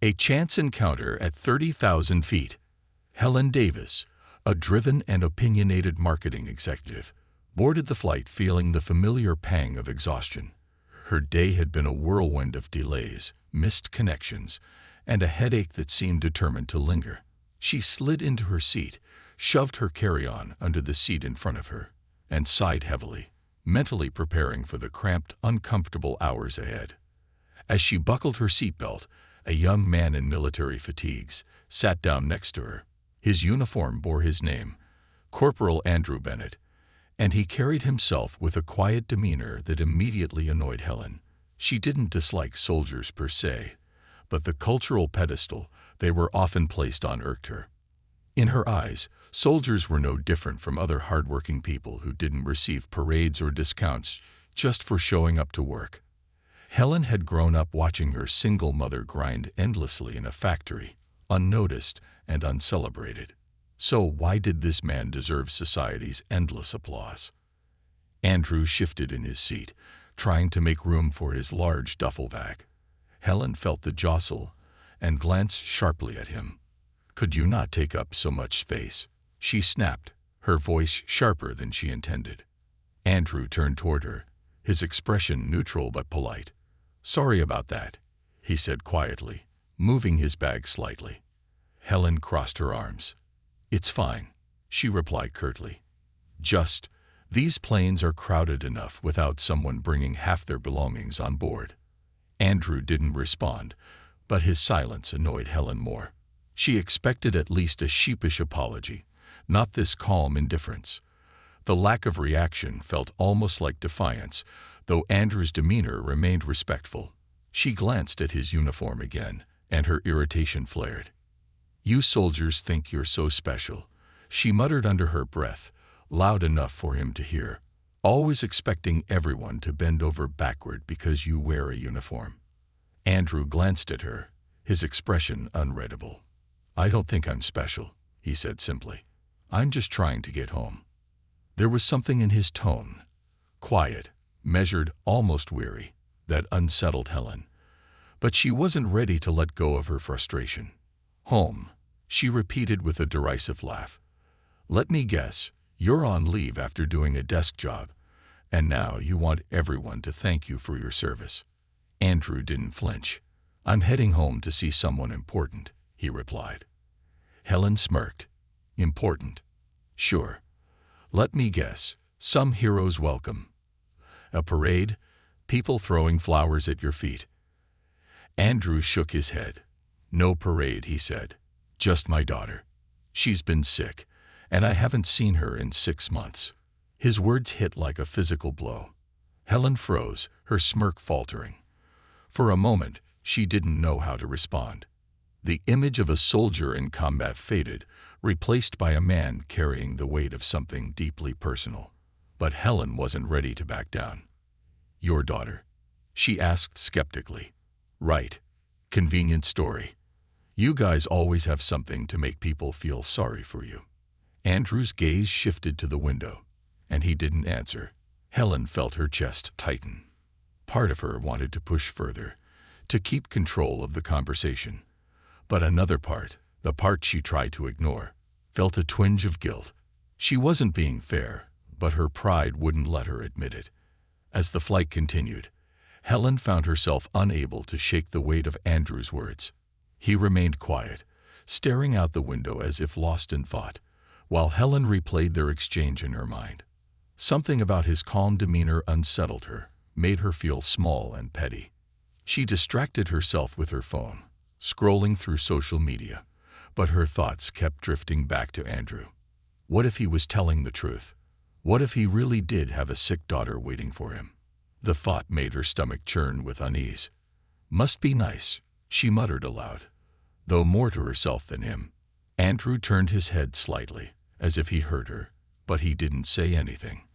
A chance encounter at 30,000 feet. Helen Davis, a driven and opinionated marketing executive, boarded the flight feeling the familiar pang of exhaustion. Her day had been a whirlwind of delays, missed connections, and a headache that seemed determined to linger. She slid into her seat, shoved her carry-on under the seat in front of her, and sighed heavily, mentally preparing for the cramped, uncomfortable hours ahead. As she buckled her seatbelt, a young man in military fatigues sat down next to her. His uniform bore his name, Corporal Andrew Bennett, and he carried himself with a quiet demeanor that immediately annoyed Helen. She didn't dislike soldiers per se, but the cultural pedestal they were often placed on irked her. In her eyes, soldiers were no different from other hardworking people who didn't receive parades or discounts just for showing up to work. Helen had grown up watching her single mother grind endlessly in a factory, unnoticed and uncelebrated. So why did this man deserve society's endless applause? Andrew shifted in his seat, trying to make room for his large duffel bag. Helen felt the jostle and glanced sharply at him. "Could you not take up so much space?" she snapped, her voice sharper than she intended. Andrew turned toward her, his expression neutral but polite. "Sorry about that," he said quietly, moving his bag slightly. Helen crossed her arms. "It's fine," she replied curtly. These planes are crowded enough without someone bringing half their belongings on board." Andrew didn't respond, but his silence annoyed Helen more. She expected at least a sheepish apology, not this calm indifference. The lack of reaction felt almost like defiance, though Andrew's demeanor remained respectful. She glanced at his uniform again, and her irritation flared. "You soldiers think you're so special," she muttered under her breath, loud enough for him to hear, "always expecting everyone to bend over backward because you wear a uniform." Andrew glanced at her, his expression unreadable. "I don't think I'm special," he said simply. "I'm just trying to get home." There was something in his tone, quiet, measured, almost weary, that unsettled Helen. But she wasn't ready to let go of her frustration. "Home," she repeated with a derisive laugh. "Let me guess, you're on leave after doing a desk job, and now you want everyone to thank you for your service." Andrew didn't flinch. "I'm heading home to see someone important," he replied. Helen smirked. "Important? Sure. Let me guess, some hero's welcome. A parade? People throwing flowers at your feet?" Andrew shook his head. "No parade," he said. "Just my daughter. She's been sick, and I haven't seen her in 6 months." His words hit like a physical blow. Helen froze, her smirk faltering. For a moment, she didn't know how to respond. The image of a soldier in combat faded, replaced by a man carrying the weight of something deeply personal. But Helen wasn't ready to back down. "Your daughter?" she asked skeptically. "Right. Convenient story. You guys always have something to make people feel sorry for you." Andrew's gaze shifted to the window, and he didn't answer. Helen felt her chest tighten. Part of her wanted to push further, to keep control of the conversation. But another part, the part she tried to ignore, felt a twinge of guilt. She wasn't being fair, but her pride wouldn't let her admit it. As the flight continued, Helen found herself unable to shake the weight of Andrew's words. He remained quiet, staring out the window as if lost in thought, while Helen replayed their exchange in her mind. Something about his calm demeanor unsettled her, made her feel small and petty. She distracted herself with her phone, scrolling through social media, but her thoughts kept drifting back to Andrew. What if he was telling the truth? What if he really did have a sick daughter waiting for him? The thought made her stomach churn with unease. "Must be nice," she muttered aloud, though more to herself than him. Andrew turned his head slightly, as if he heard her, but he didn't say anything.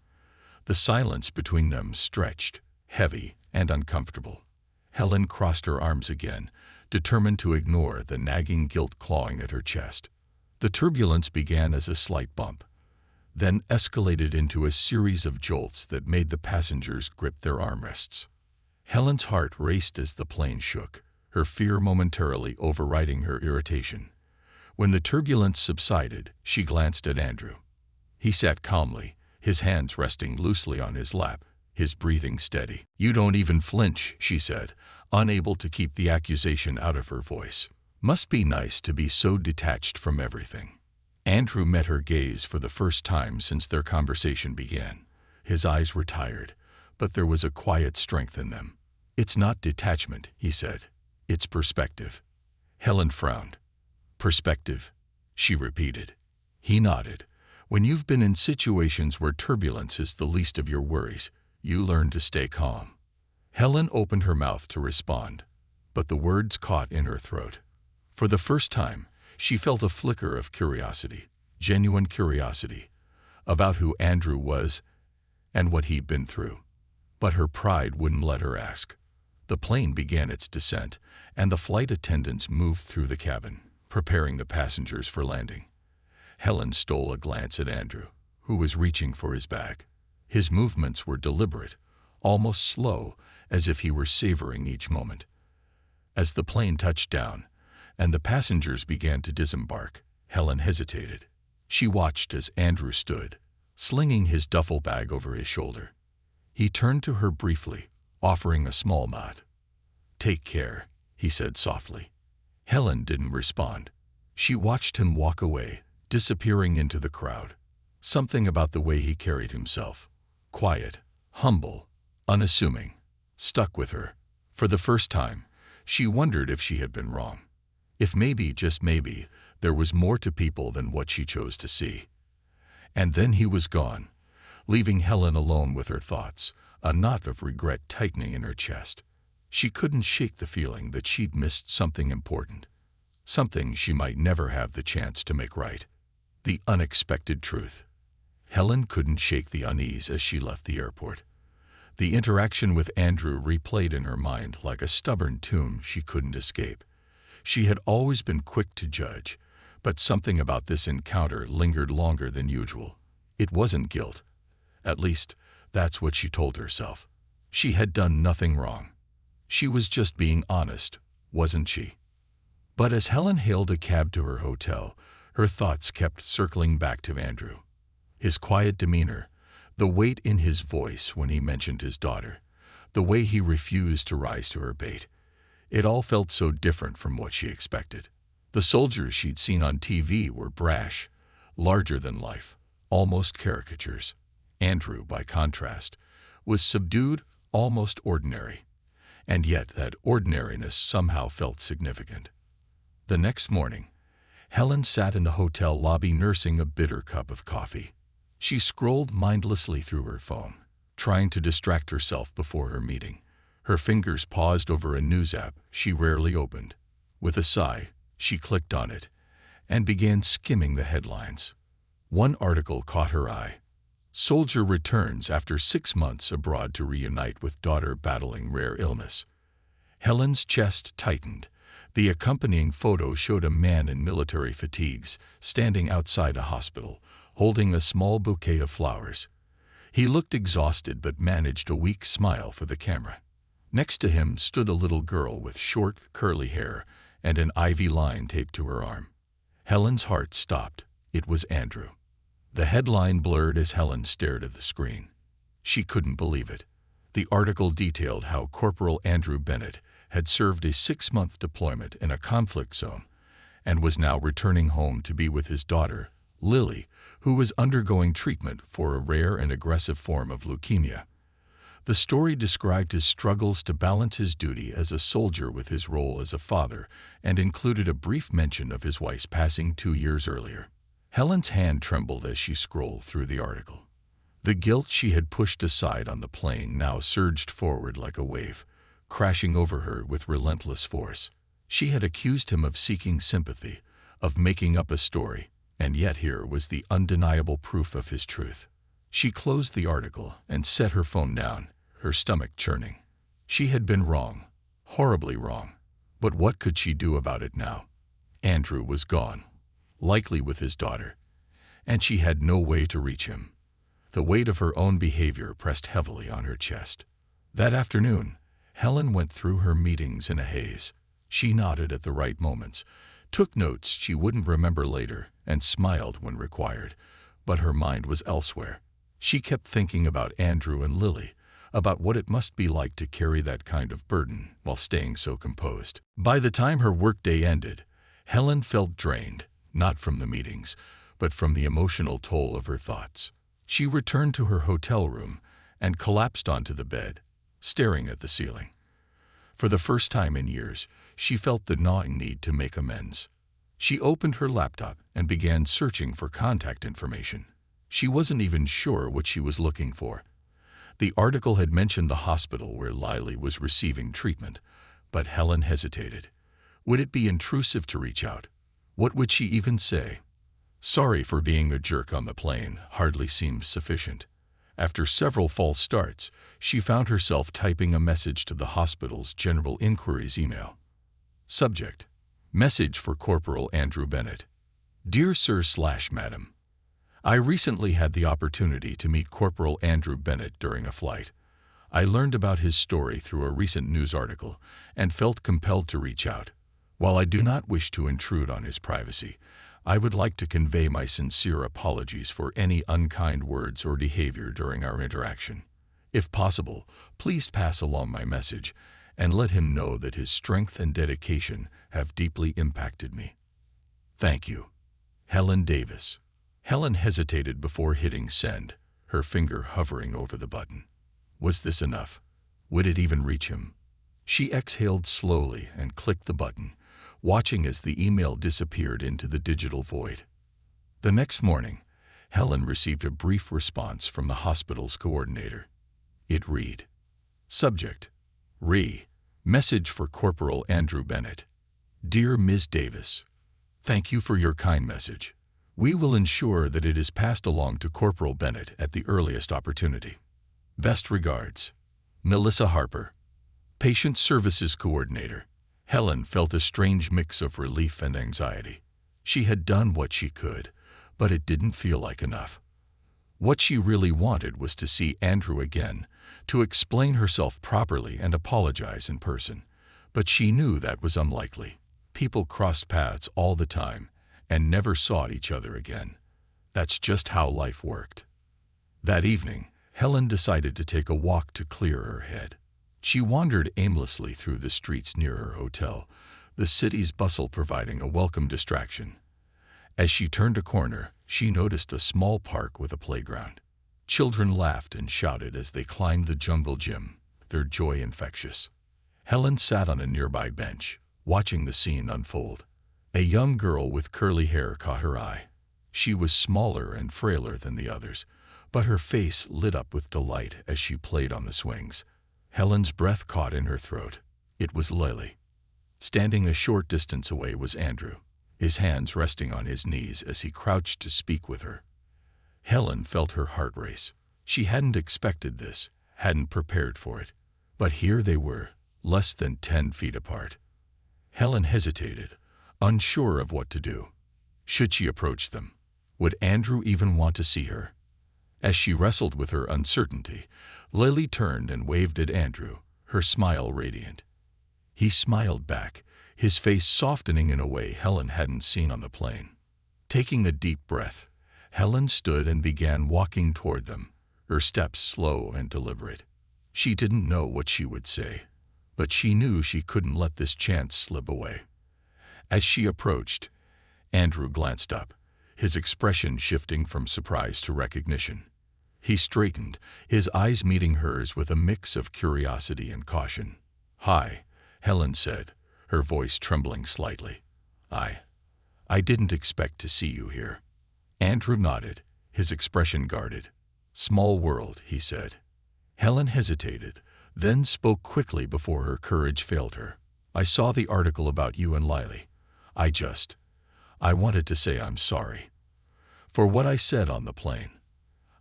The silence between them stretched, heavy and uncomfortable. Helen crossed her arms again, determined to ignore the nagging guilt clawing at her chest. The turbulence began as a slight bump, then escalated into a series of jolts that made the passengers grip their armrests. Helen's heart raced as the plane shook, her fear momentarily overriding her irritation. When the turbulence subsided, she glanced at Andrew. He sat calmly, his hands resting loosely on his lap, his breathing steady. "You don't even flinch," she said, unable to keep the accusation out of her voice. "Must be nice to be so detached from everything." Andrew met her gaze for the first time since their conversation began. His eyes were tired, but there was a quiet strength in them. "It's not detachment," he said. "It's perspective." Helen frowned. "Perspective," she repeated. He nodded. "When you've been in situations where turbulence is the least of your worries, you learn to stay calm." Helen opened her mouth to respond, but the words caught in her throat. For the first time, she felt a flicker of curiosity, genuine curiosity, about who Andrew was and what he'd been through. But her pride wouldn't let her ask. The plane began its descent, and the flight attendants moved through the cabin, preparing the passengers for landing. Helen stole a glance at Andrew, who was reaching for his bag. His movements were deliberate, almost slow, as if he were savoring each moment. As the plane touched down, and the passengers began to disembark, Helen hesitated. She watched as Andrew stood, slinging his duffel bag over his shoulder. He turned to her briefly, offering a small nod. "Take care," he said softly. Helen didn't respond. She watched him walk away, disappearing into the crowd. Something about the way he carried himself, quiet, humble, unassuming, stuck with her. For the first time, she wondered if she had been wrong. If maybe, just maybe, there was more to people than what she chose to see. And then he was gone, leaving Helen alone with her thoughts, a knot of regret tightening in her chest. She couldn't shake the feeling that she'd missed something important, something she might never have the chance to make right. The unexpected truth. Helen couldn't shake the unease as she left the airport. The interaction with Andrew replayed in her mind like a stubborn tune she couldn't escape. She had always been quick to judge, but something about this encounter lingered longer than usual. It wasn't guilt. At least, that's what she told herself. She had done nothing wrong. She was just being honest, wasn't she? But as Helen hailed a cab to her hotel, her thoughts kept circling back to Andrew. His quiet demeanor, the weight in his voice when he mentioned his daughter, the way he refused to rise to her bait. It all felt so different from what she expected. The soldiers she'd seen on TV were brash, larger than life, almost caricatures. Andrew, by contrast, was subdued, almost ordinary. And yet that ordinariness somehow felt significant. The next morning, Helen sat in the hotel lobby nursing a bitter cup of coffee. She scrolled mindlessly through her phone, trying to distract herself before her meeting. Her fingers paused over a news app she rarely opened. With a sigh, she clicked on it and began skimming the headlines. One article caught her eye. Soldier returns after 6 months abroad to reunite with daughter battling rare illness. Helen's chest tightened. The accompanying photo showed a man in military fatigues standing outside a hospital, holding a small bouquet of flowers. He looked exhausted but managed a weak smile for the camera. Next to him stood a little girl with short, curly hair and an ivy line taped to her arm. Helen's heart stopped. It was Andrew. The headline blurred as Helen stared at the screen. She couldn't believe it. The article detailed how Corporal Andrew Bennett had served a 6-month deployment in a conflict zone and was now returning home to be with his daughter, Lily, who was undergoing treatment for a rare and aggressive form of leukemia. The story described his struggles to balance his duty as a soldier with his role as a father and included a brief mention of his wife's passing 2 years earlier. Helen's hand trembled as she scrolled through the article. The guilt she had pushed aside on the plane now surged forward like a wave, crashing over her with relentless force. She had accused him of seeking sympathy, of making up a story, and yet here was the undeniable proof of his truth. She closed the article and set her phone down, her stomach churning. She had been wrong, horribly wrong. But what could she do about it now? Andrew was gone, likely with his daughter, and she had no way to reach him. The weight of her own behavior pressed heavily on her chest. That afternoon, Helen went through her meetings in a haze. She nodded at the right moments, took notes she wouldn't remember later, and smiled when required, but her mind was elsewhere. She kept thinking about Andrew and Lily, about what it must be like to carry that kind of burden while staying so composed. By the time her workday ended, Helen felt drained, not from the meetings, but from the emotional toll of her thoughts. She returned to her hotel room and collapsed onto the bed, staring at the ceiling. For the first time in years, she felt the gnawing need to make amends. She opened her laptop and began searching for contact information. She wasn't even sure what she was looking for. The article had mentioned the hospital where Lily was receiving treatment, but Helen hesitated. Would it be intrusive to reach out? What would she even say? Sorry for being a jerk on the plane hardly seemed sufficient. After several false starts, she found herself typing a message to the hospital's general inquiries email. Subject: Message for Corporal Andrew Bennett. Dear Sir/Madam, I recently had the opportunity to meet Corporal Andrew Bennett during a flight. I learned about his story through a recent news article and felt compelled to reach out. While I do not wish to intrude on his privacy, I would like to convey my sincere apologies for any unkind words or behavior during our interaction. If possible, please pass along my message and let him know that his strength and dedication have deeply impacted me. Thank you. Helen Davis. Helen hesitated before hitting send, her finger hovering over the button. Was this enough? Would it even reach him? She exhaled slowly and clicked the button, watching as the email disappeared into the digital void. The next morning, Helen received a brief response from the hospital's coordinator. It read: Subject: Message for Corporal Andrew Bennett. Dear Ms. Davis, thank you for your kind message. We will ensure that it is passed along to Corporal Bennett at the earliest opportunity. Best regards, Melissa Harper, Patient Services Coordinator. Helen felt a strange mix of relief and anxiety. She had done what she could, but it didn't feel like enough. What she really wanted was to see Andrew again, to explain herself properly and apologize in person. But she knew that was unlikely. People crossed paths all the time and never saw each other again. That's just how life worked. That evening, Helen decided to take a walk to clear her head. She wandered aimlessly through the streets near her hotel, the city's bustle providing a welcome distraction. As she turned a corner, she noticed a small park with a playground. Children laughed and shouted as they climbed the jungle gym, their joy infectious. Helen sat on a nearby bench, watching the scene unfold. A young girl with curly hair caught her eye. She was smaller and frailer than the others, but her face lit up with delight as she played on the swings. Helen's breath caught in her throat. It was Lily. Standing a short distance away was Andrew, his hands resting on his knees as he crouched to speak with her. Helen felt her heart race. She hadn't expected this, hadn't prepared for it. But here they were, less than 10 feet apart. Helen hesitated, unsure of what to do. Should she approach them? Would Andrew even want to see her? As she wrestled with her uncertainty, Lily turned and waved at Andrew, her smile radiant. He smiled back, his face softening in a way Helen hadn't seen on the plane. Taking a deep breath, Helen stood and began walking toward them, her steps slow and deliberate. She didn't know what she would say, but she knew she couldn't let this chance slip away. As she approached, Andrew glanced up, his expression shifting from surprise to recognition. He straightened, his eyes meeting hers with a mix of curiosity and caution. "Hi," Helen said, her voice trembling slightly. I didn't expect to see you here." Andrew nodded, his expression guarded. "Small world," he said. Helen hesitated, then spoke quickly before her courage failed her. "I saw the article about you and Lily. I wanted to say I'm sorry for what I said on the plane.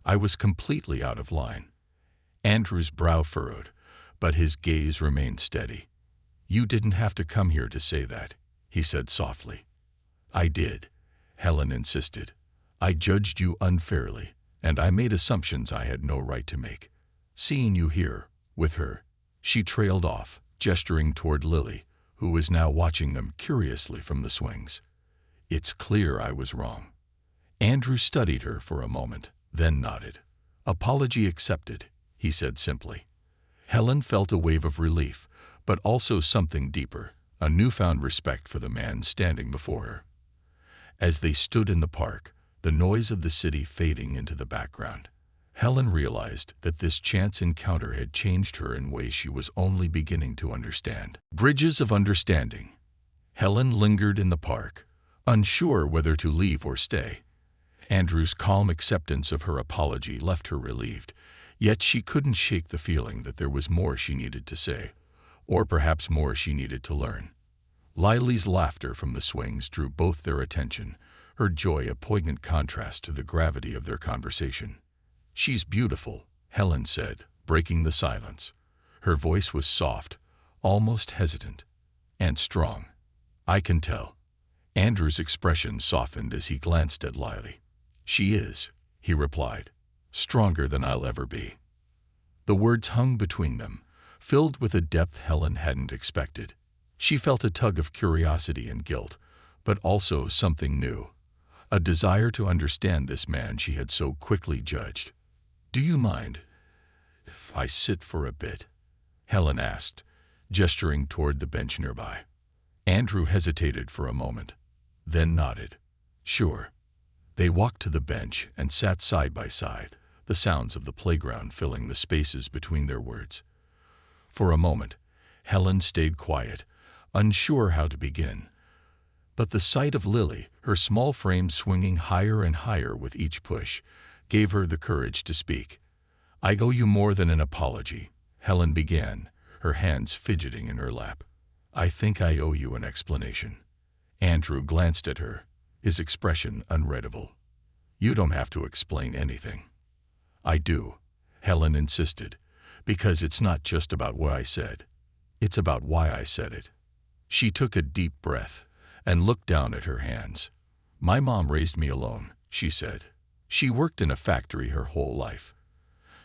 I was completely out of line." Andrew's brow furrowed, but his gaze remained steady. "You didn't have to come here to say that," he said softly. "I did," Helen insisted. "I judged you unfairly, and I made assumptions I had no right to make. Seeing you here, with her," she trailed off, gesturing toward Lily, who was now watching them curiously from the swings. "It's clear I was wrong." Andrew studied her for a moment, then nodded. "Apology accepted," he said simply. Helen felt a wave of relief, but also something deeper, a newfound respect for the man standing before her. As they stood in the park, the noise of the city fading into the background, Helen realized that this chance encounter had changed her in ways she was only beginning to understand. Bridges of understanding. Helen lingered in the park, unsure whether to leave or stay. Andrew's calm acceptance of her apology left her relieved, yet she couldn't shake the feeling that there was more she needed to say, or perhaps more she needed to learn. Lily's laughter from the swings drew both their attention, her joy a poignant contrast to the gravity of their conversation. "She's beautiful," Helen said, breaking the silence. Her voice was soft, almost hesitant, and strong. "I can tell." Andrew's expression softened as he glanced at Lily. "She is," he replied, "stronger than I'll ever be." The words hung between them, filled with a depth Helen hadn't expected. She felt a tug of curiosity and guilt, but also something new, a desire to understand this man she had so quickly judged. "Do you mind if I sit for a bit?" Helen asked, gesturing toward the bench nearby. Andrew hesitated for a moment, then nodded. "Sure." They walked to the bench and sat side by side, the sounds of the playground filling the spaces between their words. For a moment, Helen stayed quiet, unsure how to begin. But the sight of Lily, her small frame swinging higher and higher with each push, gave her the courage to speak. "I owe you more than an apology," Helen began, her hands fidgeting in her lap. "I think I owe you an explanation." Andrew glanced at her, his expression unreadable. "You don't have to explain anything." "I do," Helen insisted, "because it's not just about what I said. It's about why I said it." She took a deep breath and looked down at her hands. "My mom raised me alone," she said. "She worked in a factory her whole life.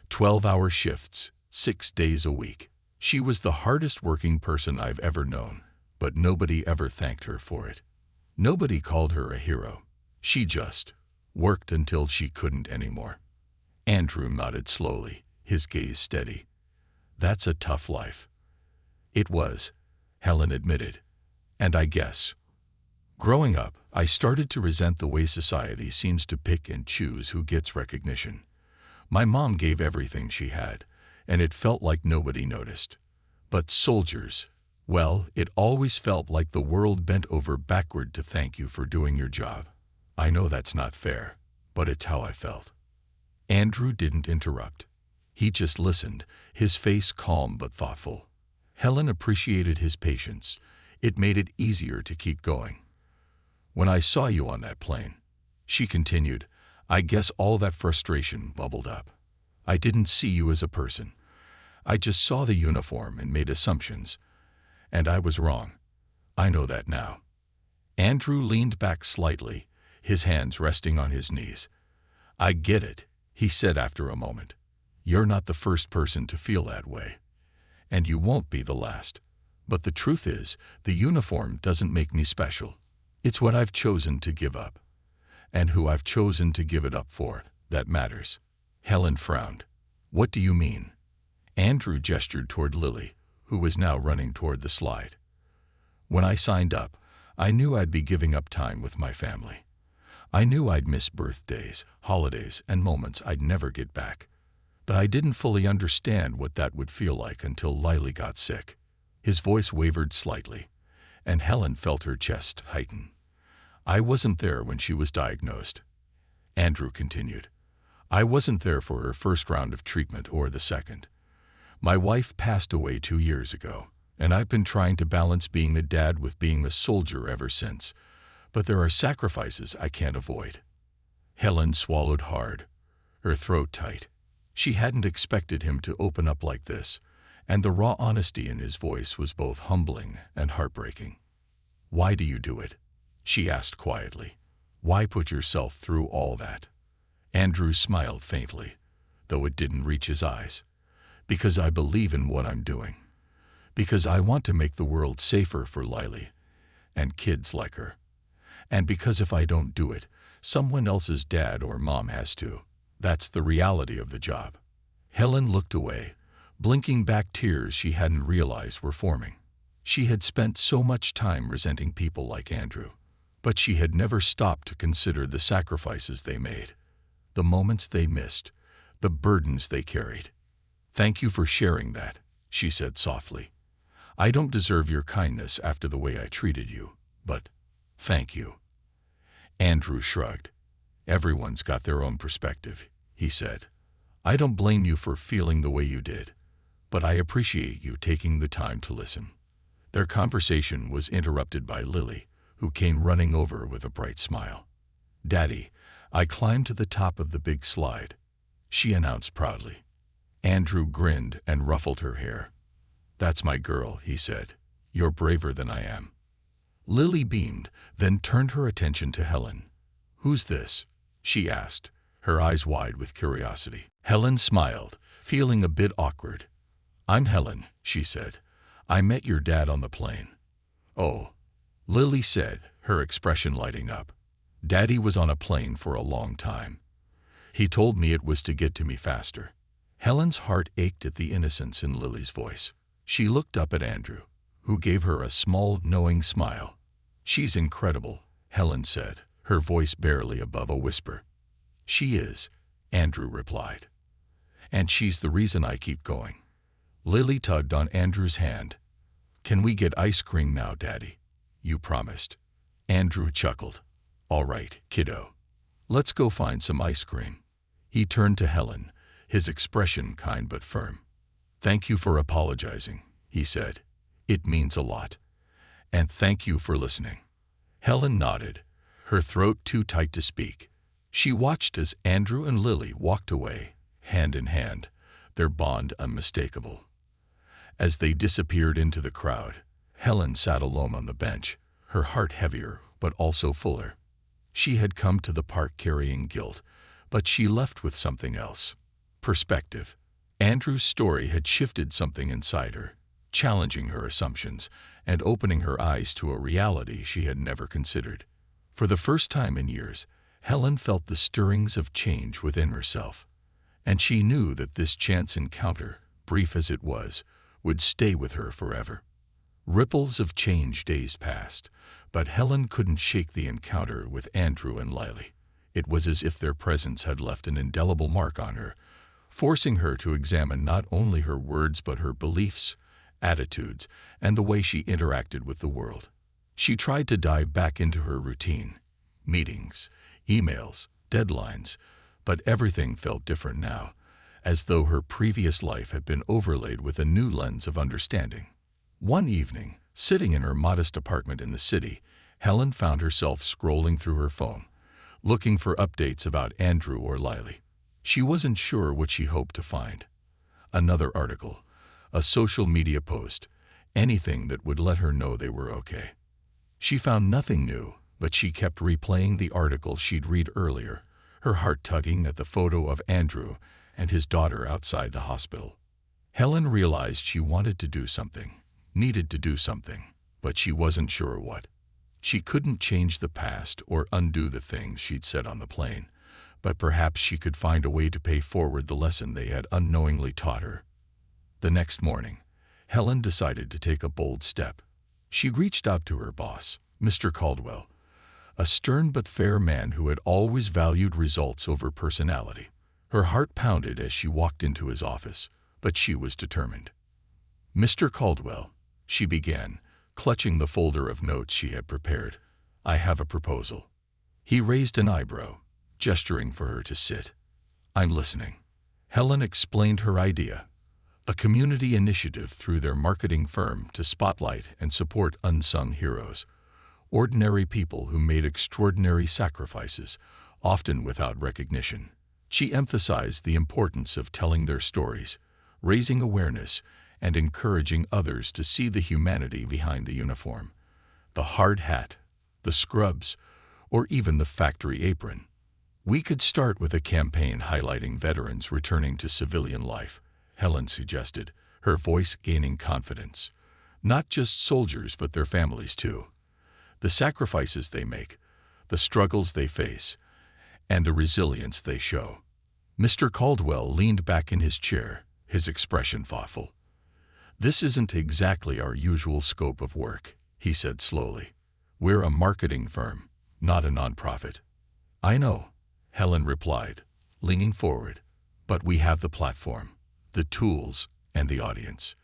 12-hour shifts, 6 days a week. She was the hardest working person I've ever known, but nobody ever thanked her for it. Nobody called her a hero. She just worked until she couldn't anymore." Andrew nodded slowly, his gaze steady. "That's a tough life." "It was," Helen admitted. "And I guess, growing up, I started to resent the way society seems to pick and choose who gets recognition. My mom gave everything she had, and it felt like nobody noticed. But soldiers, well, it always felt like the world bent over backward to thank you for doing your job. I know that's not fair, but it's how I felt." Andrew didn't interrupt. He just listened, his face calm but thoughtful. Helen appreciated his patience. It made it easier to keep going. "When I saw you on that plane," she continued, "I guess all that frustration bubbled up. I didn't see you as a person. I just saw the uniform and made assumptions. And I was wrong. I know that now." Andrew leaned back slightly, his hands resting on his knees. "I get it," he said after a moment. "You're not the first person to feel that way. And you won't be the last. But the truth is, the uniform doesn't make me special. It's what I've chosen to give up. And who I've chosen to give it up for, that matters." Helen frowned. "What do you mean?" Andrew gestured toward Lily, who was now running toward the slide. "When I signed up, I knew I'd be giving up time with my family. I knew I'd miss birthdays, holidays, and moments I'd never get back. But I didn't fully understand what that would feel like until Lily got sick." His voice wavered slightly, and Helen felt her chest tighten. "I wasn't there when she was diagnosed," Andrew continued. "I wasn't there for her first round of treatment or the second. My wife passed away 2 years ago, and I've been trying to balance being a dad with being a soldier ever since. But there are sacrifices I can't avoid." Helen swallowed hard, her throat tight. She hadn't expected him to open up like this, and the raw honesty in his voice was both humbling and heartbreaking. "Why do you do it?" she asked quietly. "Why put yourself through all that?" Andrew smiled faintly, though it didn't reach his eyes. "Because I believe in what I'm doing. Because I want to make the world safer for Lily and kids like her. And because if I don't do it, someone else's dad or mom has to. That's the reality of the job." Helen looked away, blinking back tears she hadn't realized were forming. She had spent so much time resenting people like Andrew, but she had never stopped to consider the sacrifices they made, the moments they missed, the burdens they carried. "Thank you for sharing that," she said softly. "I don't deserve your kindness after the way I treated you, but thank you." Andrew shrugged. "Everyone's got their own perspective," he said. "I don't blame you for feeling the way you did, but I appreciate you taking the time to listen." Their conversation was interrupted by Lily, who came running over with a bright smile. "Daddy, I climbed to the top of the big slide," she announced proudly. Andrew grinned and ruffled her hair. "That's my girl," he said. "You're braver than I am." Lily beamed, then turned her attention to Helen. "Who's this?" she asked, her eyes wide with curiosity. Helen smiled, feeling a bit awkward. "I'm Helen," she said. "I met your dad on the plane." "Oh," Lily said, her expression lighting up. "Daddy was on a plane for a long time. He told me it was to get to me faster." Helen's heart ached at the innocence in Lily's voice. She looked up at Andrew, who gave her a small, knowing smile. "She's incredible," Helen said, her voice barely above a whisper. "She is," Andrew replied. "And she's the reason I keep going." Lily tugged on Andrew's hand. "Can we get ice cream now, Daddy? You promised." Andrew chuckled. "All right, kiddo. Let's go find some ice cream." He turned to Helen, his expression kind but firm. "Thank you for apologizing," he said. "It means a lot. And thank you for listening." Helen nodded, her throat too tight to speak. She watched as Andrew and Lily walked away, hand in hand, their bond unmistakable. As they disappeared into the crowd, Helen sat alone on the bench, her heart heavier but also fuller. She had come to the park carrying guilt, but she left with something else. Perspective. Andrew's story had shifted something inside her, challenging her assumptions and opening her eyes to a reality she had never considered. For the first time in years, Helen felt the stirrings of change within herself, and she knew that this chance encounter, brief as it was, would stay with her forever. Ripples of change days passed, but Helen couldn't shake the encounter with Andrew and Lily. It was as if their presence had left an indelible mark on her, forcing her to examine not only her words but her beliefs, attitudes, and the way she interacted with the world. She tried to dive back into her routine, meetings, emails, deadlines, but everything felt different now, as though her previous life had been overlaid with a new lens of understanding. One evening, sitting in her modest apartment in the city, Helen found herself scrolling through her phone, looking for updates about Andrew or Lily. She wasn't sure what she hoped to find. Another article, a social media post, anything that would let her know they were okay. She found nothing new, but she kept replaying the article she'd read earlier, her heart tugging at the photo of Andrew and his daughter outside the hospital. Helen realized she wanted to do something, needed to do something, but she wasn't sure what. She couldn't change the past or undo the things she'd said on the plane, but perhaps she could find a way to pay forward the lesson they had unknowingly taught her. The next morning, Helen decided to take a bold step. She reached out to her boss, Mr. Caldwell, a stern but fair man who had always valued results over personality. Her heart pounded as she walked into his office, but she was determined. "Mr. Caldwell," she began, clutching the folder of notes she had prepared, "I have a proposal." He raised an eyebrow, gesturing for her to sit. "I'm listening." Helen explained her idea, a community initiative through their marketing firm to spotlight and support unsung heroes, ordinary people who made extraordinary sacrifices, often without recognition. She emphasized the importance of telling their stories, raising awareness, and encouraging others to see the humanity behind the uniform, the hard hat, the scrubs, or even the factory apron. "We could start with a campaign highlighting veterans returning to civilian life," Helen suggested, her voice gaining confidence. Not just soldiers, but their families too. The sacrifices they make, the struggles they face, and the resilience they show. Mr. Caldwell leaned back in his chair, his expression thoughtful. "This isn't exactly our usual scope of work," he said slowly. "We're a marketing firm, not a nonprofit." "I know," Helen replied, leaning forward. "But we have the platform, the tools, and the audience.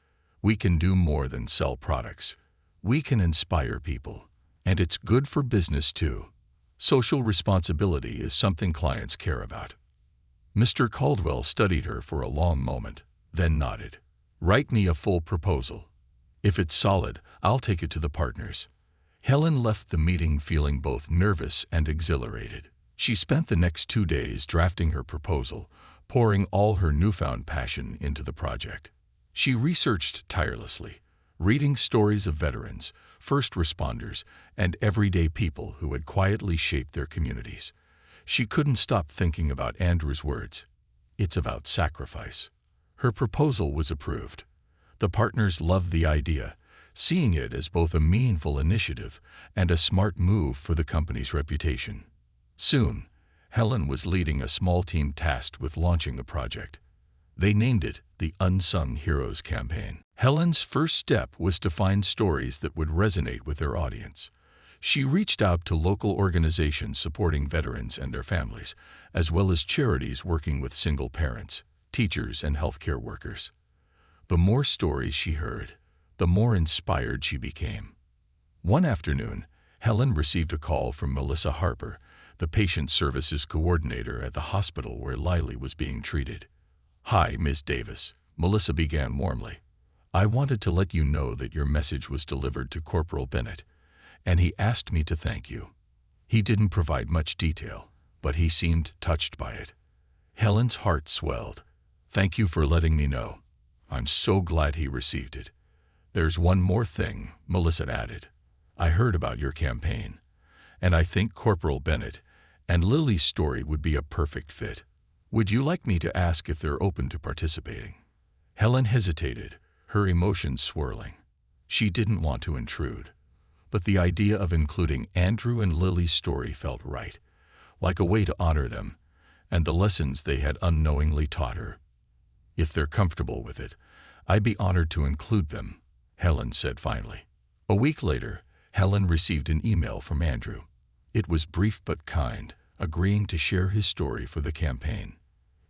We can do more than sell products. We can inspire people. And it's good for business too. Social responsibility is something clients care about." Mr. Caldwell studied her for a long moment, then nodded. "Write me a full proposal. If it's solid, I'll take it to the partners." Helen left the meeting feeling both nervous and exhilarated. She spent the next 2 days drafting her proposal, pouring all her newfound passion into the project. She researched tirelessly, reading stories of veterans, first responders, and everyday people who had quietly shaped their communities. She couldn't stop thinking about Andrew's words. "It's about sacrifice." Her proposal was approved. The partners loved the idea, seeing it as both a meaningful initiative and a smart move for the company's reputation. Soon, Helen was leading a small team tasked with launching the project. They named it the Unsung Heroes Campaign. Helen's first step was to find stories that would resonate with their audience. She reached out to local organizations supporting veterans and their families, as well as charities working with single parents, teachers, and healthcare workers. The more stories she heard, the more inspired she became. One afternoon, Helen received a call from Melissa Harper, the patient services coordinator at the hospital where Lily was being treated. "Hi, Ms. Davis," Melissa began warmly. "I wanted to let you know that your message was delivered to Corporal Bennett, and he asked me to thank you. He didn't provide much detail, but he seemed touched by it." Helen's heart swelled. "Thank you for letting me know. I'm so glad he received it. There's one more thing," Melissa added. "I heard about your campaign, and I think Corporal Bennett and Lily's story would be a perfect fit. Would you like me to ask if they're open to participating?" Helen hesitated, her emotions swirling. She didn't want to intrude, but the idea of including Andrew and Lily's story felt right, like a way to honor them and the lessons they had unknowingly taught her. "If they're comfortable with it, I'd be honored to include them," Helen said finally. A week later, Helen received an email from Andrew. It was brief but kind, agreeing to share his story for the campaign.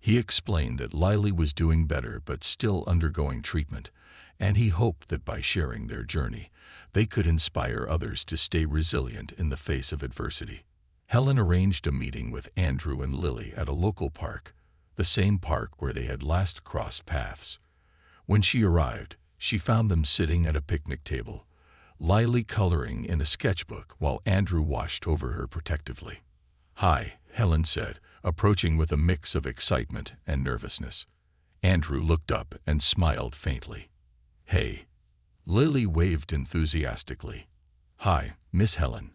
He explained that Lily was doing better but still undergoing treatment, and he hoped that by sharing their journey, they could inspire others to stay resilient in the face of adversity. Helen arranged a meeting with Andrew and Lily at a local park, the same park where they had last crossed paths. When she arrived, she found them sitting at a picnic table, Lily coloring in a sketchbook while Andrew watched over her protectively. "Hi," Helen said, approaching with a mix of excitement and nervousness. Andrew looked up and smiled faintly. "Hey." Lily waved enthusiastically. "Hi, Miss Helen.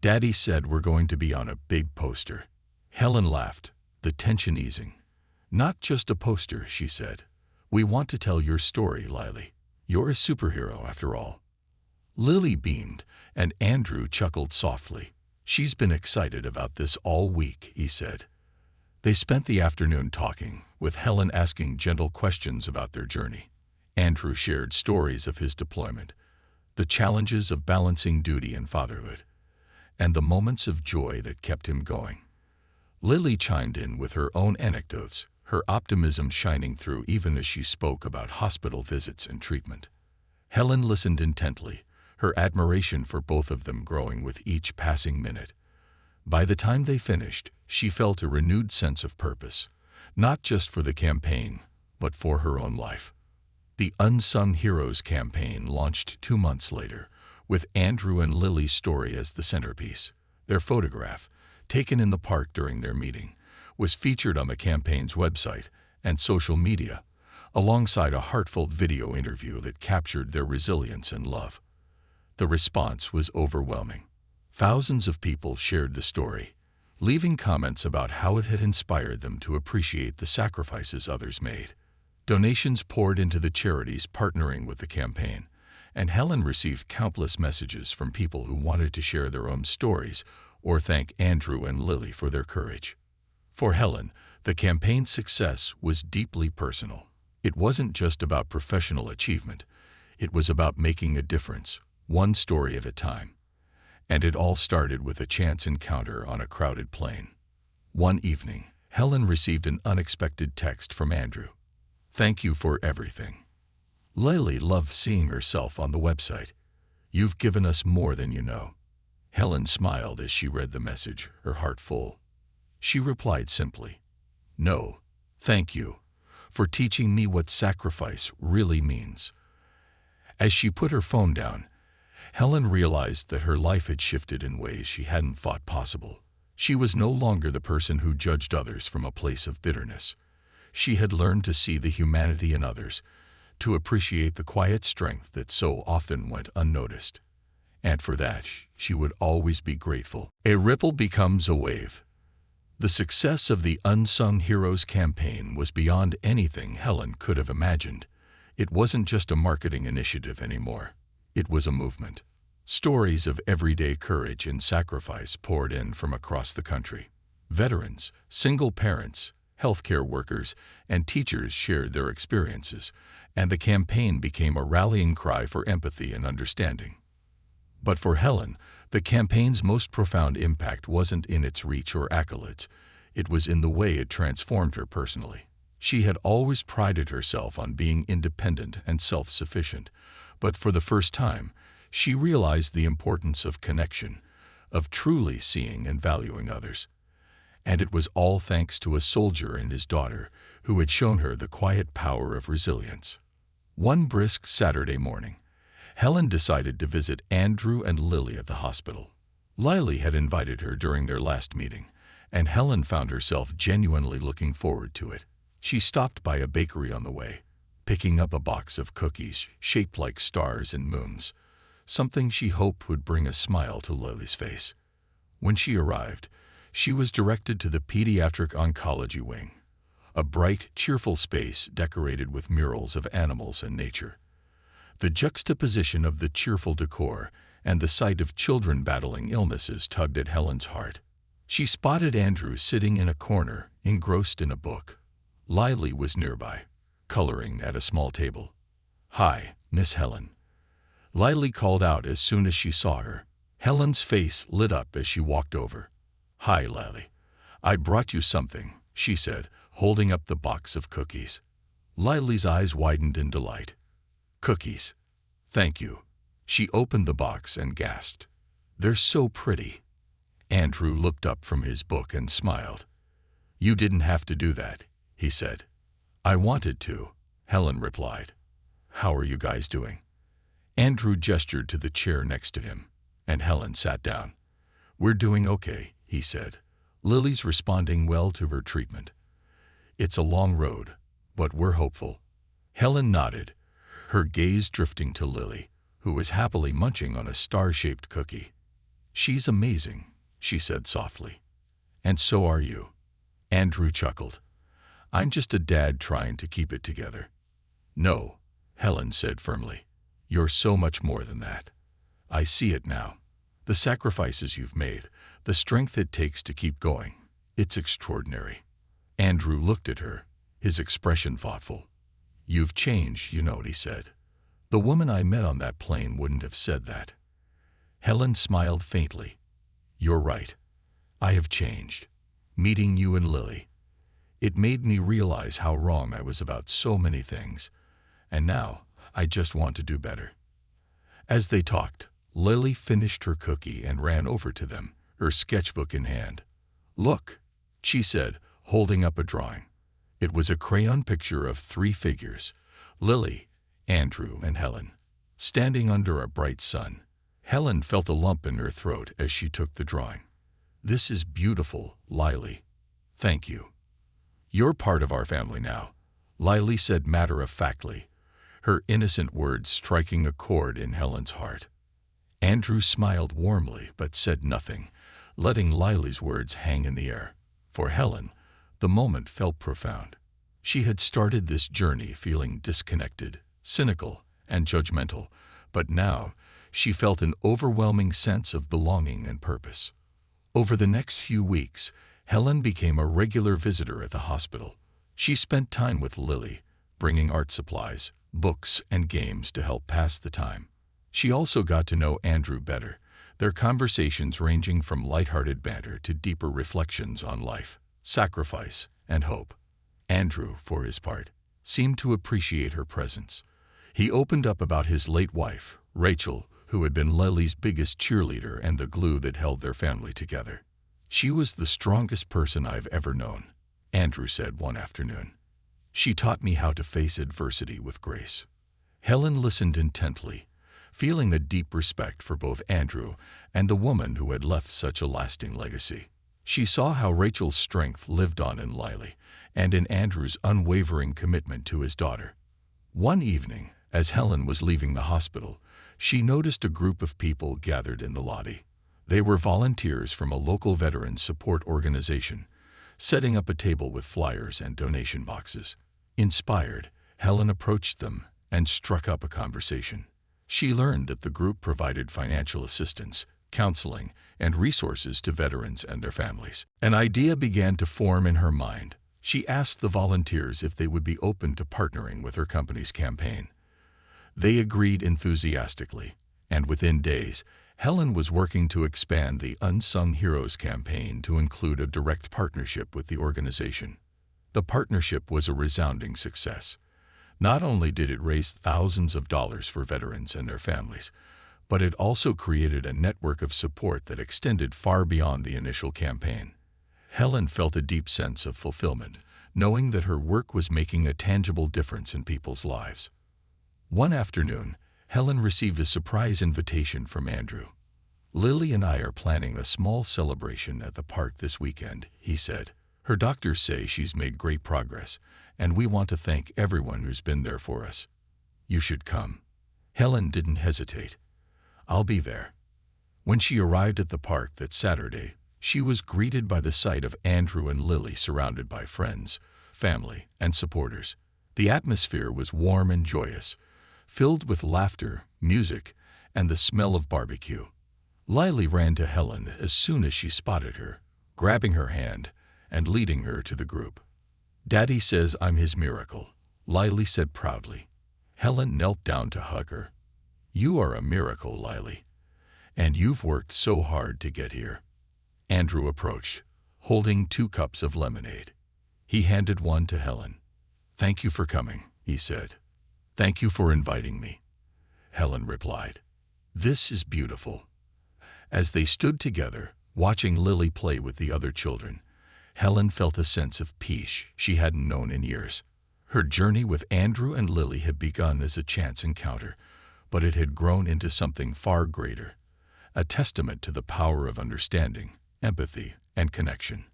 Daddy said we're going to be on a big poster." Helen laughed, the tension easing. "Not just a poster," she said. "We want to tell your story, Lily. You're a superhero, after all." Lily beamed, and Andrew chuckled softly. "She's been excited about this all week," he said. They spent the afternoon talking, with Helen asking gentle questions about their journey. Andrew shared stories of his deployment, the challenges of balancing duty and fatherhood, and the moments of joy that kept him going. Lily chimed in with her own anecdotes, her optimism shining through even as she spoke about hospital visits and treatment. Helen listened intently, her admiration for both of them growing with each passing minute. By the time they finished, she felt a renewed sense of purpose, not just for the campaign, but for her own life. The Unsung Heroes campaign launched 2 months later, with Andrew and Lily's story as the centerpiece. Their photograph, taken in the park during their meeting, was featured on the campaign's website and social media, alongside a heartfelt video interview that captured their resilience and love. The response was overwhelming. Thousands of people shared the story, leaving comments about how it had inspired them to appreciate the sacrifices others made. Donations poured into the charities partnering with the campaign, and Helen received countless messages from people who wanted to share their own stories or thank Andrew and Lily for their courage. For Helen, the campaign's success was deeply personal. It wasn't just about professional achievement. It was about making a difference, one story at a time. And it all started with a chance encounter on a crowded plane. One evening, Helen received an unexpected text from Andrew. "Thank you for everything. Lily loved seeing herself on the website. You've given us more than you know." Helen smiled as she read the message, her heart full. She replied simply, "No, thank you for teaching me what sacrifice really means." As she put her phone down, Helen realized that her life had shifted in ways she hadn't thought possible. She was no longer the person who judged others from a place of bitterness. She had learned to see the humanity in others, to appreciate the quiet strength that so often went unnoticed. And for that, she would always be grateful. A ripple becomes a wave. The success of the Unsung Heroes campaign was beyond anything Helen could have imagined. It wasn't just a marketing initiative anymore. It was a movement. Stories of everyday courage and sacrifice poured in from across the country. Veterans, single parents, healthcare workers, and teachers shared their experiences, and the campaign became a rallying cry for empathy and understanding. But for Helen, the campaign's most profound impact wasn't in its reach or accolades. It was in the way it transformed her personally. She had always prided herself on being independent and self-sufficient, but for the first time, she realized the importance of connection, of truly seeing and valuing others. And it was all thanks to a soldier and his daughter who had shown her the quiet power of resilience. One brisk Saturday morning, Helen decided to visit Andrew and Lily at the hospital. Lily had invited her during their last meeting, and Helen found herself genuinely looking forward to it. She stopped by a bakery on the way, picking up a box of cookies shaped like stars and moons, something she hoped would bring a smile to Lily's face. When she arrived, she was directed to the pediatric oncology wing, a bright, cheerful space decorated with murals of animals and nature. The juxtaposition of the cheerful decor and the sight of children battling illnesses tugged at Helen's heart. She spotted Andrew sitting in a corner, engrossed in a book. Lily was nearby, coloring at a small table. "Hi, Miss Helen." Lily called out as soon as she saw her. Helen's face lit up as she walked over. "Hi, Lily. I brought you something," she said, holding up the box of cookies. Lily's eyes widened in delight. "Cookies. Thank you." She opened the box and gasped. "They're so pretty." Andrew looked up from his book and smiled. "You didn't have to do that," he said. "I wanted to," Helen replied. "How are you guys doing?" Andrew gestured to the chair next to him, and Helen sat down. "We're doing okay," he said. "Lily's responding well to her treatment. It's a long road, but we're hopeful." Helen nodded, her gaze drifting to Lily, who was happily munching on a star-shaped cookie. "She's amazing," she said softly. "And so are you." Andrew chuckled. "I'm just a dad trying to keep it together." "No," Helen said firmly. "You're so much more than that. I see it now. The sacrifices you've made, the strength it takes to keep going. It's extraordinary." Andrew looked at her, his expression thoughtful. "You've changed, you know," he said. "The woman I met on that plane wouldn't have said that." Helen smiled faintly. "You're right. I have changed. Meeting you and Lily. It made me realize how wrong I was about so many things. And now, I just want to do better." As they talked, Lily finished her cookie and ran over to them, her sketchbook in hand. "Look," she said, holding up a drawing. It was a crayon picture of 3 figures, Lily, Andrew, and Helen, standing under a bright sun. Helen felt a lump in her throat as she took the drawing. "This is beautiful, Lily. Thank you." "You're part of our family now," Lily said matter-of-factly, her innocent words striking a chord in Helen's heart. Andrew smiled warmly but said nothing, letting Lily's words hang in the air. For Helen, the moment felt profound. She had started this journey feeling disconnected, cynical, and judgmental, But now, she felt an overwhelming sense of belonging and purpose. Over the next few weeks, Helen became a regular visitor at the hospital. She spent time with Lily, bringing art supplies, books, and games to help pass the time. She also got to know Andrew better, their conversations ranging from lighthearted banter to deeper reflections on life, sacrifice, and hope. Andrew, for his part, seemed to appreciate her presence. He opened up about his late wife, Rachel, who had been Lily's biggest cheerleader and the glue that held their family together. "She was the strongest person I've ever known," Andrew said one afternoon. "She taught me how to face adversity with grace." Helen listened intently, feeling a deep respect for both Andrew and the woman who had left such a lasting legacy. She saw how Rachel's strength lived on in Lily and in Andrew's unwavering commitment to his daughter. One evening, as Helen was leaving the hospital, she noticed a group of people gathered in the lobby. They were volunteers from a local veterans support organization, setting up a table with flyers and donation boxes. Inspired, Helen approached them and struck up a conversation. She learned that the group provided financial assistance, counseling, and resources to veterans and their families. An idea began to form in her mind. She asked the volunteers if they would be open to partnering with her company's campaign. They agreed enthusiastically, and within days, Helen was working to expand the Unsung Heroes campaign to include a direct partnership with the organization. The partnership was a resounding success. Not only did it raise thousands of dollars for veterans and their families, but it also created a network of support that extended far beyond the initial campaign. Helen felt a deep sense of fulfillment, knowing that her work was making a tangible difference in people's lives. One afternoon, Helen received a surprise invitation from Andrew. "Lily and I are planning a small celebration at the park this weekend," he said. "Her doctors say she's made great progress, and we want to thank everyone who's been there for us. You should come." Helen didn't hesitate. "I'll be there." When she arrived at the park that Saturday, she was greeted by the sight of Andrew and Lily surrounded by friends, family, and supporters. The atmosphere was warm and joyous, filled with laughter, music, and the smell of barbecue. Lily ran to Helen as soon as she spotted her, grabbing her hand and leading her to the group. "Daddy says I'm his miracle," Lily said proudly. Helen knelt down to hug her. "You are a miracle, Lily, and you've worked so hard to get here." Andrew approached, holding 2 cups of lemonade. He handed one to Helen. "Thank you for coming," he said. "Thank you for inviting me," Helen replied. "This is beautiful." As they stood together, watching Lily play with the other children, Helen felt a sense of peace she hadn't known in years. Her journey with Andrew and Lily had begun as a chance encounter, but it had grown into something far greater, a testament to the power of understanding, empathy, and connection.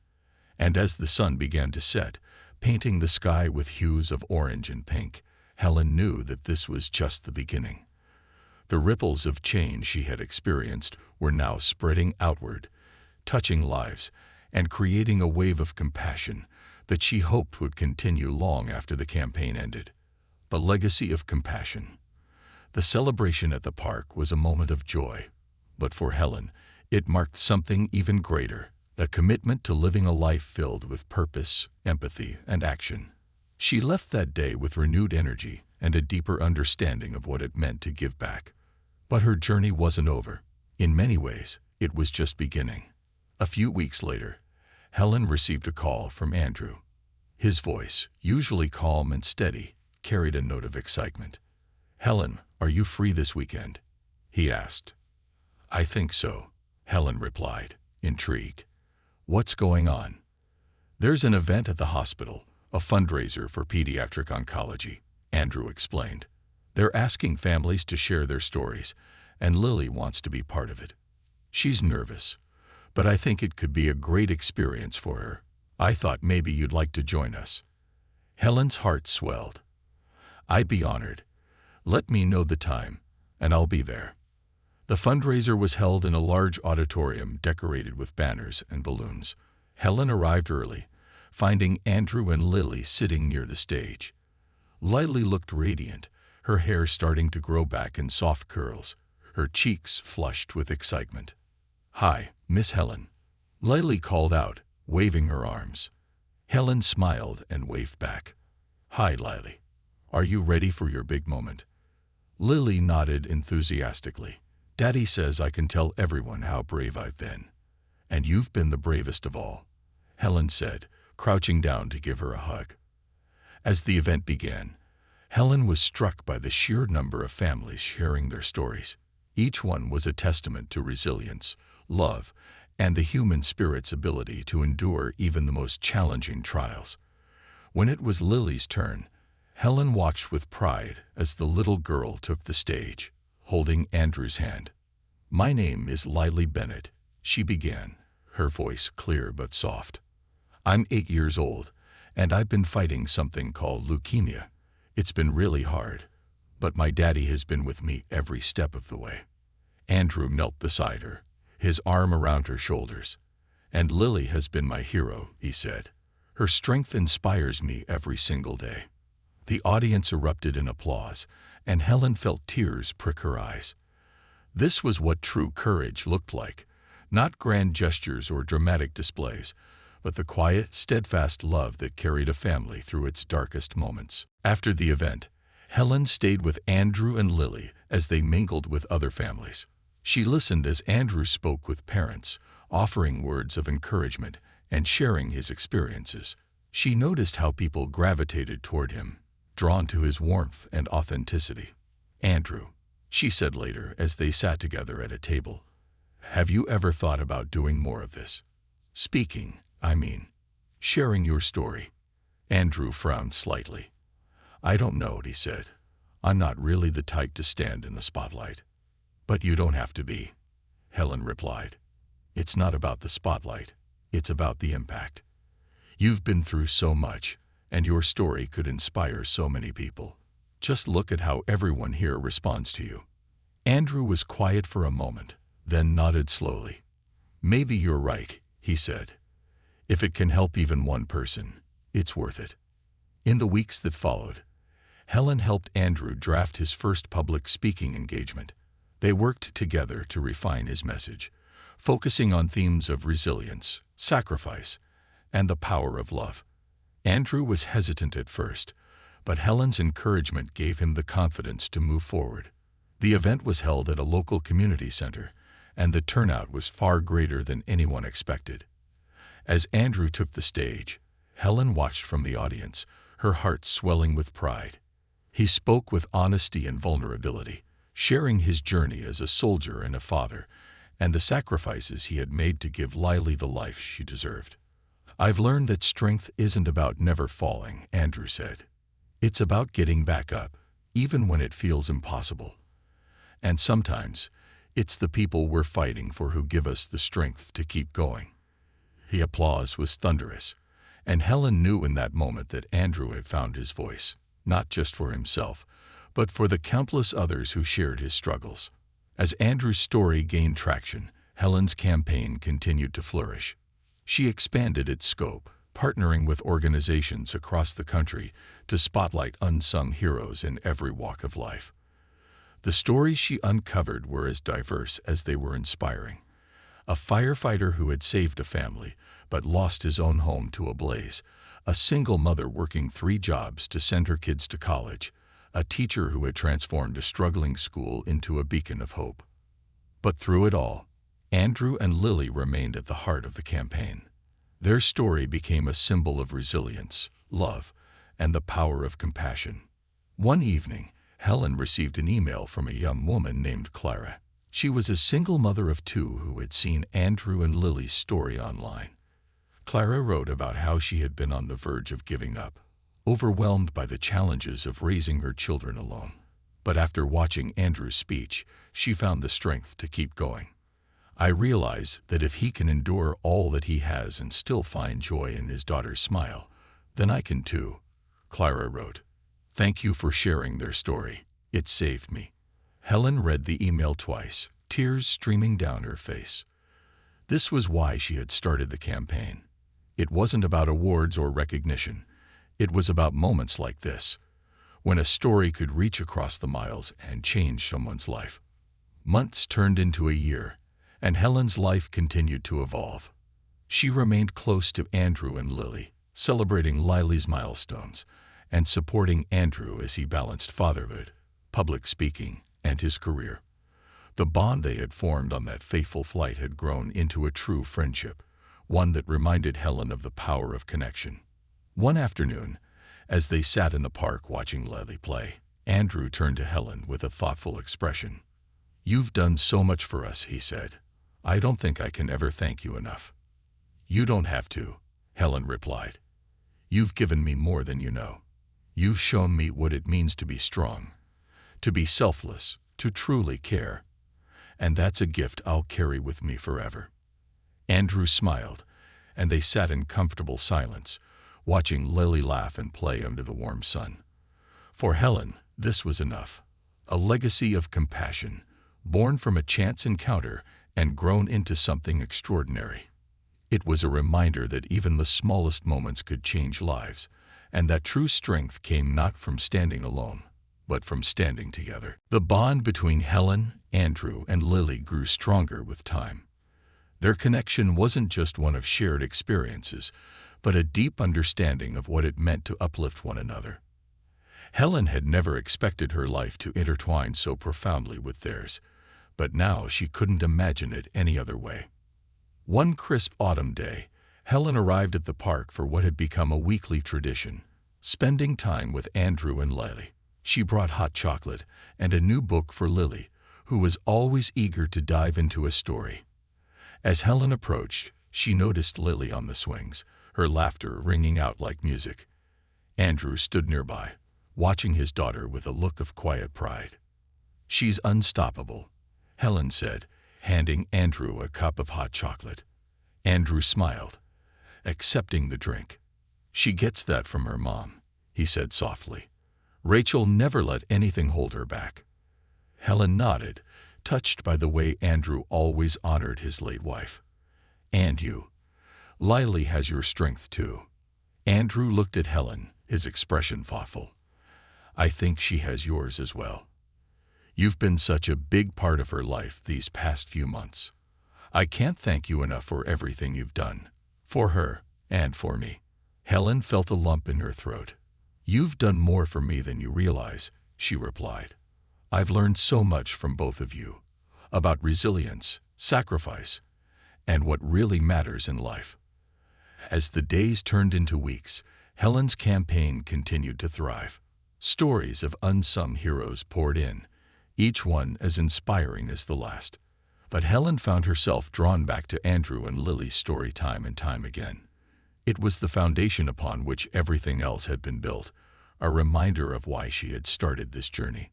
And as the sun began to set, painting the sky with hues of orange and pink, Helen knew that this was just the beginning. The ripples of change she had experienced were now spreading outward, touching lives, and creating a wave of compassion that she hoped would continue long after the campaign ended. A legacy of compassion. The celebration at the park was a moment of joy, but for Helen, it marked something even greater, a commitment to living a life filled with purpose, empathy, and action. She left that day with renewed energy and a deeper understanding of what it meant to give back. But her journey wasn't over. In many ways, it was just beginning. A few weeks later, Helen received a call from Andrew. His voice, usually calm and steady, carried a note of excitement. "Helen, are you free this weekend?" he asked. "I think so," Helen replied, intrigued. "What's going on?" "There's an event at the hospital, a fundraiser for pediatric oncology," Andrew explained. "They're asking families to share their stories, and Lily wants to be part of it. She's nervous, but I think it could be a great experience for her. I thought maybe you'd like to join us." Helen's heart swelled. "I'd be honored. Let me know the time, and I'll be there." The fundraiser was held in a large auditorium decorated with banners and balloons. Helen arrived early, finding Andrew and Lily sitting near the stage. Lily looked radiant, her hair starting to grow back in soft curls, her cheeks flushed with excitement. "Hi, Miss Helen," Lily called out, waving her arms. Helen smiled and waved back. "Hi, Lily. Are you ready for your big moment?" Lily nodded enthusiastically. "Daddy says I can tell everyone how brave I've been. And you've been the bravest of all," Helen said, crouching down to give her a hug. As the event began, Helen was struck by the sheer number of families sharing their stories. Each one was a testament to resilience, love, and the human spirit's ability to endure even the most challenging trials. When it was Lily's turn, Helen watched with pride as the little girl took the stage, holding Andrew's hand. "My name is Lily Bennett," she began, her voice clear but soft. "I'm 8 years old, and I've been fighting something called leukemia. It's been really hard, but my daddy has been with me every step of the way." Andrew knelt beside her, his arm around her shoulders. "And Lily has been my hero," he said. "Her strength inspires me every single day." The audience erupted in applause, and Helen felt tears prick her eyes. This was what true courage looked like, not grand gestures or dramatic displays, but the quiet, steadfast love that carried a family through its darkest moments. After the event, Helen stayed with Andrew and Lily as they mingled with other families. She listened as Andrew spoke with parents, offering words of encouragement and sharing his experiences. She noticed how people gravitated toward him, drawn to his warmth and authenticity. "Andrew," she said later as they sat together at a table, "have you ever thought about doing more of this? Speaking, I mean, sharing your story." Andrew frowned slightly. "I don't know," he said. "I'm not really the type to stand in the spotlight." "But you don't have to be," Helen replied. "It's not about the spotlight, it's about the impact. You've been through so much, and your story could inspire so many people. Just look at how everyone here responds to you." Andrew was quiet for a moment, then nodded slowly. "Maybe you're right," he said. "If it can help even one person, it's worth it." In the weeks that followed, Helen helped Andrew draft his first public speaking engagement. They worked together to refine his message, focusing on themes of resilience, sacrifice, and the power of love. Andrew was hesitant at first, but Helen's encouragement gave him the confidence to move forward. The event was held at a local community center, and the turnout was far greater than anyone expected. As Andrew took the stage, Helen watched from the audience, her heart swelling with pride. He spoke with honesty and vulnerability, sharing his journey as a soldier and a father, and the sacrifices he had made to give Lily the life she deserved. "I've learned that strength isn't about never falling," Andrew said. "It's about getting back up, even when it feels impossible. And sometimes, it's the people we're fighting for who give us the strength to keep going." The applause was thunderous, and Helen knew in that moment that Andrew had found his voice, not just for himself, but for the countless others who shared his struggles. As Andrew's story gained traction, Helen's campaign continued to flourish. She expanded its scope, partnering with organizations across the country to spotlight unsung heroes in every walk of life. The stories she uncovered were as diverse as they were inspiring. A firefighter who had saved a family but lost his own home to a blaze, a single mother working 3 jobs to send her kids to college, a teacher who had transformed a struggling school into a beacon of hope. But through it all, Andrew and Lily remained at the heart of the campaign. Their story became a symbol of resilience, love, and the power of compassion. One evening, Helen received an email from a young woman named Clara. She was a single mother of 2 who had seen Andrew and Lily's story online. Clara wrote about how she had been on the verge of giving up, overwhelmed by the challenges of raising her children alone. But after watching Andrew's speech, she found the strength to keep going. "I realize that if he can endure all that he has and still find joy in his daughter's smile, then I can too," Clara wrote. "Thank you for sharing their story. It saved me." Helen read the email twice, tears streaming down her face. This was why she had started the campaign. It wasn't about awards or recognition. It was about moments like this, when a story could reach across the miles and change someone's life. Months turned into a year, and Helen's life continued to evolve. She remained close to Andrew and Lily, celebrating Lily's milestones and supporting Andrew as he balanced fatherhood, public speaking, and his career. The bond they had formed on that fateful flight had grown into a true friendship, one that reminded Helen of the power of connection. One afternoon, as they sat in the park watching Lily play, Andrew turned to Helen with a thoughtful expression. "You've done so much for us," he said. "I don't think I can ever thank you enough." "You don't have to," Helen replied. "You've given me more than you know. You've shown me what it means to be strong, to be selfless, to truly care. And that's a gift I'll carry with me forever." Andrew smiled, and they sat in comfortable silence, watching Lily laugh and play under the warm sun. For Helen, this was enough. A legacy of compassion, born from a chance encounter and grown into something extraordinary. It was a reminder that even the smallest moments could change lives, and that true strength came not from standing alone, but from standing together. The bond between Helen, Andrew, and Lily grew stronger with time. Their connection wasn't just one of shared experiences, but a deep understanding of what it meant to uplift one another. Helen had never expected her life to intertwine so profoundly with theirs, but now she couldn't imagine it any other way. One crisp autumn day, Helen arrived at the park for what had become a weekly tradition, spending time with Andrew and Lily. She brought hot chocolate and a new book for Lily, who was always eager to dive into a story. As Helen approached, she noticed Lily on the swings, her laughter ringing out like music. Andrew stood nearby, watching his daughter with a look of quiet pride. "She's unstoppable," Helen said, handing Andrew a cup of hot chocolate. Andrew smiled, accepting the drink. "She gets that from her mom," he said softly. "Rachel never let anything hold her back." Helen nodded, touched by the way Andrew always honored his late wife. "And you. Lily has your strength too." Andrew looked at Helen, his expression thoughtful. "I think she has yours as well. You've been such a big part of her life these past few months. I can't thank you enough for everything you've done, for her and for me." Helen felt a lump in her throat. "You've done more for me than you realize," she replied. "I've learned so much from both of you, about resilience, sacrifice, and what really matters in life." As the days turned into weeks, Helen's campaign continued to thrive. Stories of unsung heroes poured in, each one as inspiring as the last. But Helen found herself drawn back to Andrew and Lily's story time and time again. It was the foundation upon which everything else had been built, a reminder of why she had started this journey.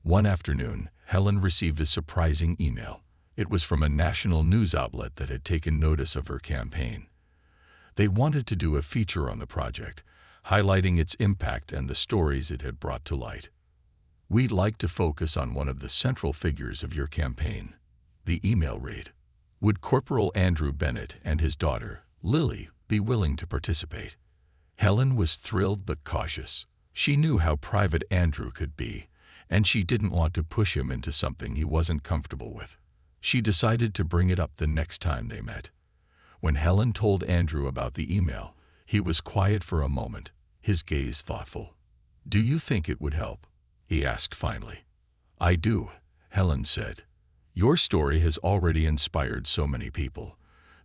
One afternoon, Helen received a surprising email. It was from a national news outlet that had taken notice of her campaign. They wanted to do a feature on the project, highlighting its impact and the stories it had brought to light. "We'd like to focus on one of the central figures of your campaign," the email read. "Would Corporal Andrew Bennett and his daughter, Lily, be willing to participate?" Helen was thrilled but cautious. She knew how private Andrew could be, and she didn't want to push him into something he wasn't comfortable with. She decided to bring it up the next time they met. When Helen told Andrew about the email, he was quiet for a moment, his gaze thoughtful. "Do you think it would help?" he asked finally. "I do," Helen said. "Your story has already inspired so many people.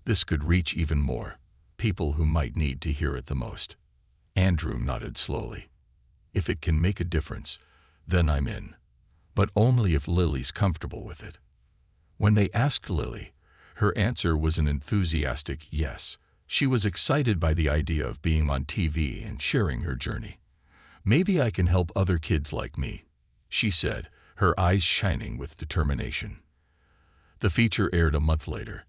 This could reach even more, people who might need to hear it the most." Andrew nodded slowly. "If it can make a difference, then I'm in. But only if Lily's comfortable with it." When they asked Lily, her answer was an enthusiastic yes. She was excited by the idea of being on TV and sharing her journey. "Maybe I can help other kids like me," she said, her eyes shining with determination. The feature aired a month later,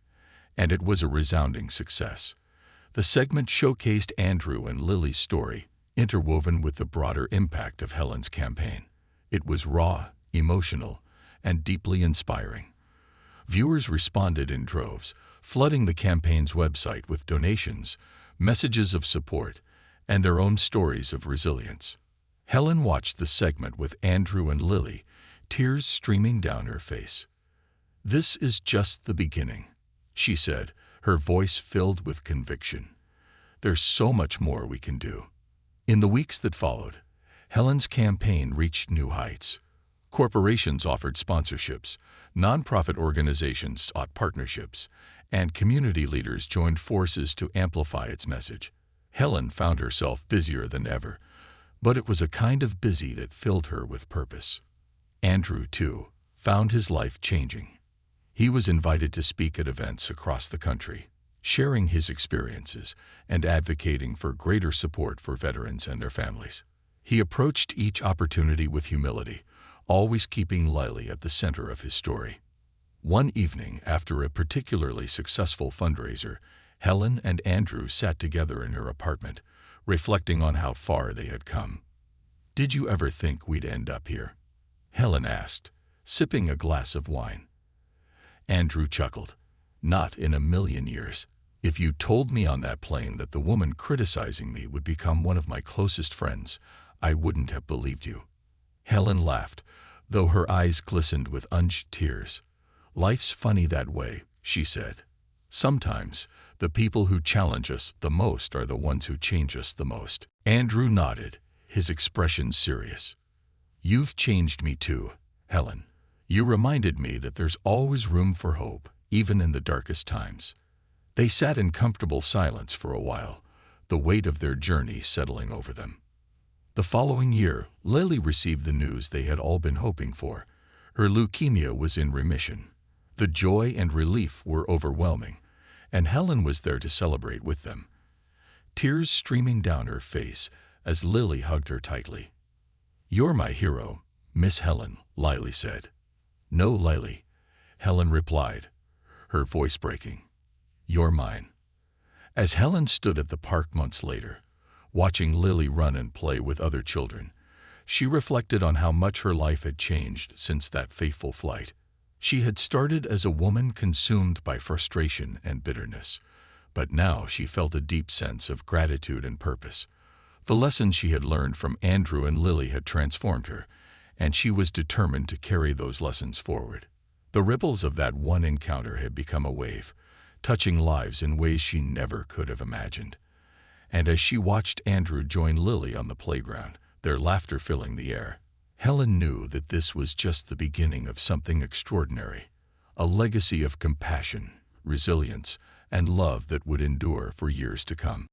and it was a resounding success. The segment showcased Andrew and Lily's story, interwoven with the broader impact of Helen's campaign. It was raw, emotional, and deeply inspiring. Viewers responded in droves, flooding the campaign's website with donations, messages of support, and their own stories of resilience. Helen watched the segment with Andrew and Lily, tears streaming down her face. "This is just the beginning," she said, her voice filled with conviction. "There's so much more we can do." In the weeks that followed, Helen's campaign reached new heights. Corporations offered sponsorships, nonprofit organizations sought partnerships, and community leaders joined forces to amplify its message. Helen found herself busier than ever, but it was a kind of busy that filled her with purpose. Andrew, too, found his life changing. He was invited to speak at events across the country, sharing his experiences and advocating for greater support for veterans and their families. He approached each opportunity with humility, always keeping Lily at the center of his story. One evening, after a particularly successful fundraiser, Helen and Andrew sat together in her apartment, reflecting on how far they had come. "Did you ever think we'd end up here?" Helen asked, sipping a glass of wine. Andrew chuckled. "Not in a million years. If you told me on that plane that the woman criticizing me would become one of my closest friends, I wouldn't have believed you." Helen laughed, though her eyes glistened with unused tears. "Life's funny that way," she said. "Sometimes the people who challenge us the most are the ones who change us the most." Andrew nodded, his expression serious. "You've changed me too, Helen. You reminded me that there's always room for hope, even in the darkest times." They sat in comfortable silence for a while, the weight of their journey settling over them. The following year, Lily received the news they had all been hoping for. Her leukemia was in remission. The joy and relief were overwhelming, and Helen was there to celebrate with them, tears streaming down her face as Lily hugged her tightly. "You're my hero, Miss Helen," Lily said. "No, Lily," Helen replied, her voice breaking. "You're mine." As Helen stood at the park months later, watching Lily run and play with other children, she reflected on how much her life had changed since that fateful flight. She had started as a woman consumed by frustration and bitterness, but now she felt a deep sense of gratitude and purpose. The lessons she had learned from Andrew and Lily had transformed her, and she was determined to carry those lessons forward. The ripples of that one encounter had become a wave, touching lives in ways she never could have imagined. And as she watched Andrew join Lily on the playground, their laughter filling the air, Helen knew that this was just the beginning of something extraordinary, a legacy of compassion, resilience, and love that would endure for years to come.